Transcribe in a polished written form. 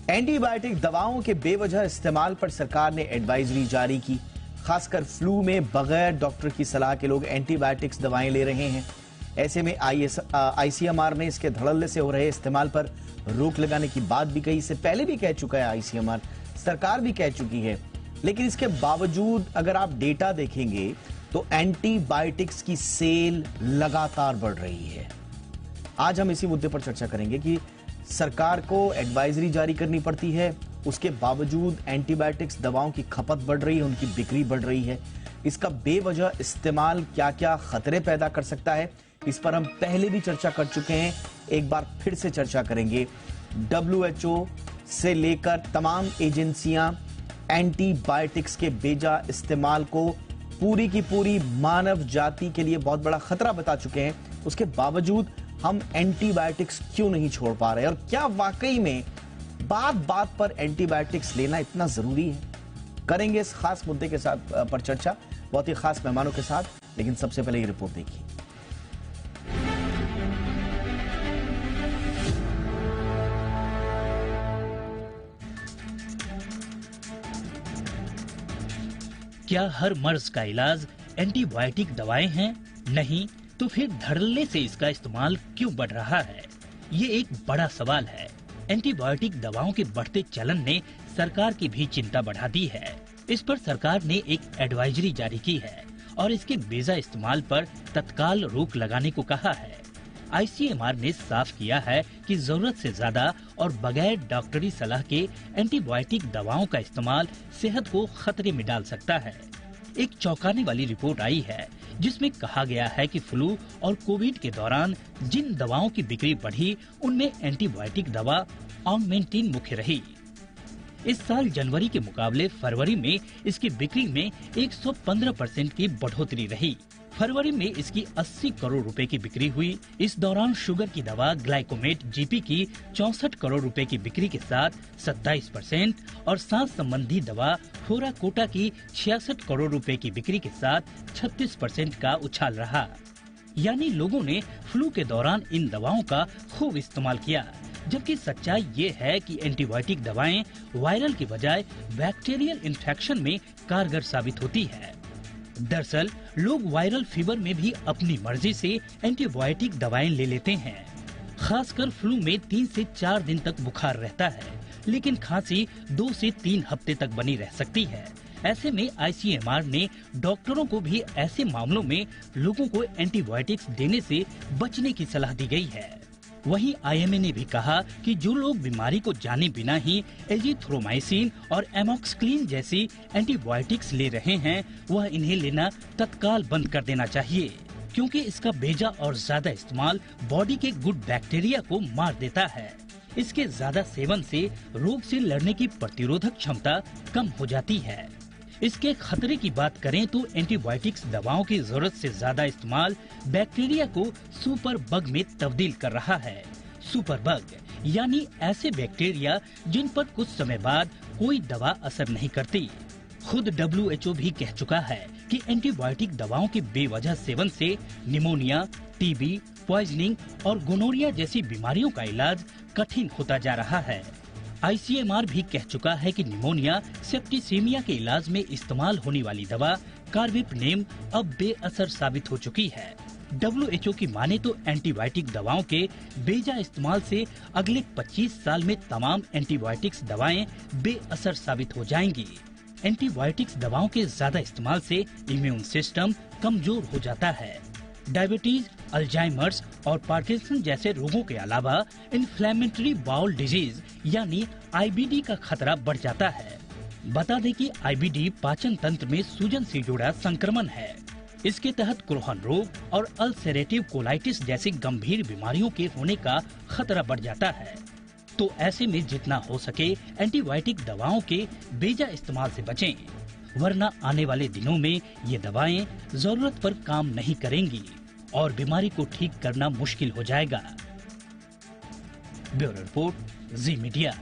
Antibiotic दवाओं के बेवजह इस्तेमाल पर सरकार ने एडवाइजरी जारी की। खासकर फ्लू में बगैर डॉक्टर की सलाह के लोग एंटीबायोटिक्स दवाएं ले रहे हैं। ऐसे में आईसीएमआर ने इसके धड़ल्ले से हो रहे इस्तेमाल पर रोक लगाने की बात भी कही। इससे पहले भी कह चुका है आईसीएमआर, सरकार भी कह चुकी है। लेकिन इसके बावजूद अगर आप डेटा देखेंगे तो एंटीबायोटिक्स की सेल लगातार बढ़ रही है। आज हम इसी मुद्दे पर चर्चा करेंगे कि सरकार को एडवाइजरी जारी करनी पड़ती है, उसके बावजूद एंटीबायोटिक्स दवाओं की खपत बढ़ रही है, उनकी बिक्री बढ़ रही है। इसका बेवजह इस्तेमाल क्या क्या खतरे पैदा कर सकता है, इस पर हम पहले भी चर्चा कर चुके हैं, एक बार फिर से चर्चा करेंगे। WHO से लेकर तमाम एजेंसियां एंटीबायोटिक्स के बेजा इस्तेमाल को पूरी की पूरी मानव जाति के लिए बहुत बड़ा खतरा बता चुके हैं। उसके बावजूद हम एंटीबायोटिक्स क्यों नहीं छोड़ पा रहे हैं, और क्या वाकई में बात बात पर एंटीबायोटिक्स लेना इतना जरूरी है? करेंगे इस खास मुद्दे के साथ पर चर्चा बहुत ही खास मेहमानों के साथ। लेकिन सबसे पहले ये रिपोर्ट देखिए। क्या हर मर्ज का इलाज एंटीबायोटिक दवाएं हैं? नहीं तो फिर धड़ल्ले से इसका इस्तेमाल क्यों बढ़ रहा है? ये एक बड़ा सवाल है। एंटीबायोटिक दवाओं के बढ़ते चलन ने सरकार की भी चिंता बढ़ा दी है। इस पर सरकार ने एक एडवाइजरी जारी की है और इसके बेजा इस्तेमाल पर तत्काल रोक लगाने को कहा है। आईसीएमआर ने साफ किया है कि जरूरत से ज्यादा और बगैर डॉक्टरी सलाह के एंटीबायोटिक दवाओं का इस्तेमाल सेहत को खतरे में डाल सकता है। एक चौंकाने वाली रिपोर्ट आई है जिसमें कहा गया है कि फ्लू और कोविड के दौरान जिन दवाओं की बिक्री बढ़ी उनमें एंटीबायोटिक दवा ऑगमेंटिन मुख्य रही। इस साल जनवरी के मुकाबले फरवरी में इसकी बिक्री में 115% की बढ़ोतरी रही। फरवरी में इसकी 80 करोड़ रुपए की बिक्री हुई। इस दौरान शुगर की दवा ग्लाइकोमेट जीपी की 64 करोड़ रुपए की बिक्री के साथ 27% और सांस संबंधी दवा फोराकोटा की 66 करोड़ रुपए की बिक्री के साथ 36% का उछाल रहा। यानी लोगों ने फ्लू के दौरान इन दवाओं का खूब इस्तेमाल किया। जबकि सच्चाई ये है कि एंटीबायोटिक दवाएं वायरल की बजाय बैक्टीरियल इन्फेक्शन में कारगर साबित होती है। दरअसल लोग वायरल फीवर में भी अपनी मर्जी से एंटीबायोटिक दवाएं ले लेते हैं। खासकर फ्लू में 3 से 4 दिन तक बुखार रहता है, लेकिन खांसी 2 से 3 हफ्ते तक बनी रह सकती है। ऐसे में आईसीएमआर ने डॉक्टरों को भी ऐसे मामलों में लोगों को एंटीबायोटिक्स देने से बचने की सलाह दी गई है। वहीं आईएमए ने भी कहा कि जो लोग बीमारी को जाने बिना ही एजिथ्रोमाइसिन और एमॉक्सिक्लिन जैसी एंटीबायोटिक्स ले रहे हैं, वह इन्हें लेना तत्काल बंद कर देना चाहिए, क्योंकि इसका बेजा और ज्यादा इस्तेमाल बॉडी के गुड बैक्टीरिया को मार देता है। इसके ज्यादा सेवन से रोग से लड़ने की प्रतिरोधक क्षमता कम हो जाती है। इसके खतरे की बात करें तो एंटीबायोटिक्स दवाओं की जरूरत से ज्यादा इस्तेमाल बैक्टीरिया को सुपर बग में तब्दील कर रहा है। सुपर बग यानी ऐसे बैक्टीरिया जिन पर कुछ समय बाद कोई दवा असर नहीं करती। खुद WHO भी कह चुका है कि एंटीबायोटिक दवाओं के बेवजह सेवन से निमोनिया, टीबी, पॉइजनिंग और गोनोरिया जैसी बीमारियों का इलाज कठिन होता जा रहा है। आईसीएमआर भी कह चुका है कि निमोनिया, सेप्टिसीमिया के इलाज में इस्तेमाल होने वाली दवा कार्बिप्नेम अब बेअसर साबित हो चुकी है। WHO की माने तो एंटीबायोटिक दवाओं के बेजा इस्तेमाल से अगले 25 साल में तमाम एंटीबायोटिक्स दवाएं बेअसर साबित हो जाएंगी। एंटीबायोटिक्स दवाओं के ज्यादा इस्तेमाल से इम्यून सिस्टम कमजोर हो जाता है। डायबिटीज, अल्जाइमर्स और पार्किंसन जैसे रोगों के अलावा इन्फ्लेमेटरी बाउल डिजीज यानी IBD का खतरा बढ़ जाता है। बता दें कि IBD पाचन तंत्र में सूजन से जुड़ा संक्रमण है। इसके तहत क्रोहन रोग और अल्सरेटिव कोलाइटिस जैसी गंभीर बीमारियों के होने का खतरा बढ़ जाता है। तो ऐसे में जितना हो सके एंटीबायोटिक दवाओं के बेजा इस्तेमाल से बचें, वरना आने वाले दिनों में ये दवाएं जरूरत पर काम नहीं करेंगी और बीमारी को ठीक करना मुश्किल हो जाएगा। ब्यूरो रिपोर्ट, जी मीडिया।